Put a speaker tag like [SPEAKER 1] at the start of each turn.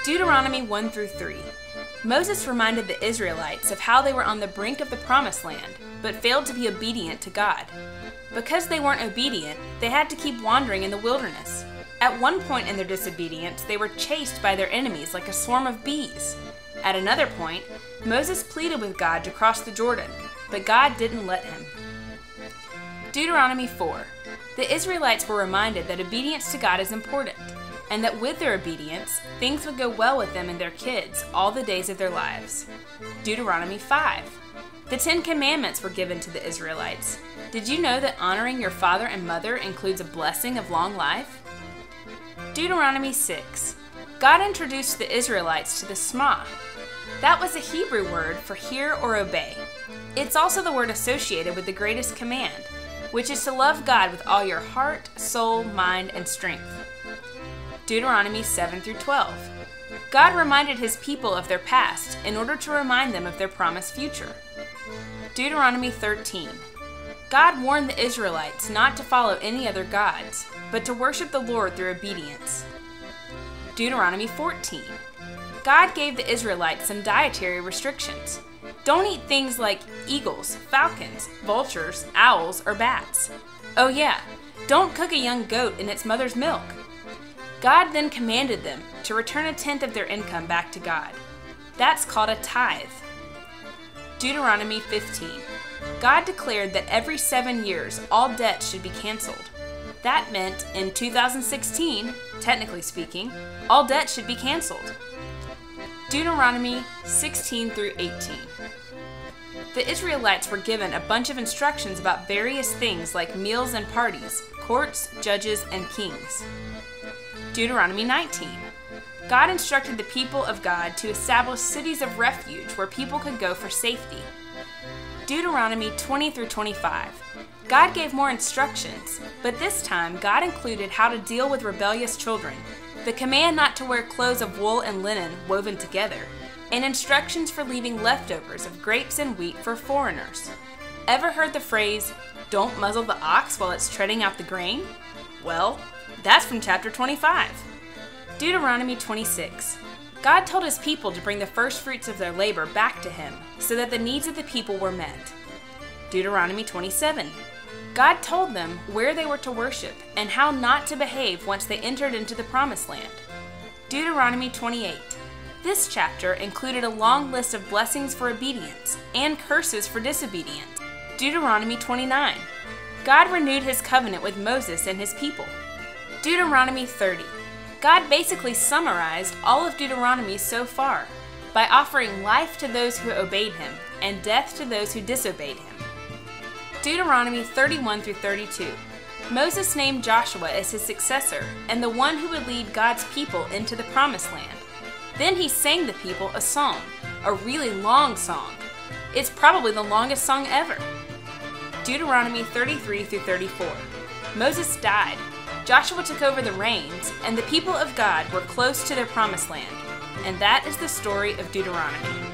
[SPEAKER 1] Deuteronomy 1 through 3. Moses reminded the Israelites of how they were on the brink of the promised land, but failed to be obedient to God. Because they weren't obedient, they had to keep wandering in the wilderness. At one point in their disobedience, they were chased by their enemies like a swarm of bees. At another point, Moses pleaded with God to cross the Jordan, but God didn't let him. Deuteronomy 4. The Israelites were reminded that obedience to God is important, and that with their obedience, things would go well with them and their kids all the days of their lives. Deuteronomy 5. The 10 Commandments were given to the Israelites. Did you know that honoring your father and mother includes a blessing of long life? Deuteronomy 6. God introduced the Israelites to the Shema. That was a Hebrew word for hear or obey. It's also the word associated with the greatest command, which is to love God with all your heart, soul, mind, and strength. Deuteronomy 7 through 12. God reminded his people of their past in order to remind them of their promised future. Deuteronomy 13. God warned the Israelites not to follow any other gods, but to worship the Lord through obedience. Deuteronomy 14. God gave the Israelites some dietary restrictions. Don't eat things like eagles, falcons, vultures, owls, or bats. Oh yeah, don't cook a young goat in its mother's milk. God then commanded them to return a tenth of their income back to God. That's called a tithe. Deuteronomy 15. God declared that every 7 years all debts should be canceled. That meant in 2016, technically speaking, all debts should be canceled. Deuteronomy 16 through 18. The Israelites were given a bunch of instructions about various things like meals and parties, courts, judges, and kings. Deuteronomy 19. God instructed the people of God to establish cities of refuge where people could go for safety. Deuteronomy 20 through 25. God gave more instructions, but this time God included how to deal with rebellious children, the command not to wear clothes of wool and linen woven together, and instructions for leaving leftovers of grapes and wheat for foreigners. Ever heard the phrase, "Don't muzzle the ox while it's treading out the grain"? Well, that's from chapter 25. Deuteronomy 26. God told his people to bring the first fruits of their labor back to him so that the needs of the people were met. Deuteronomy 27. God told them where they were to worship and how not to behave once they entered into the promised land. Deuteronomy 28. This chapter included a long list of blessings for obedience and curses for disobedience. Deuteronomy 29. God renewed his covenant with Moses and his people. Deuteronomy 30. God basically summarized all of Deuteronomy so far by offering life to those who obeyed him and death to those who disobeyed him. Deuteronomy 31 through 32. Moses named Joshua as his successor and the one who would lead God's people into the promised land. Then he sang the people a song, a really long song. It's probably the longest song ever. Deuteronomy 33 through 34. Moses died. Joshua took over the reins, and the people of God were close to their promised land. And that is the story of Deuteronomy.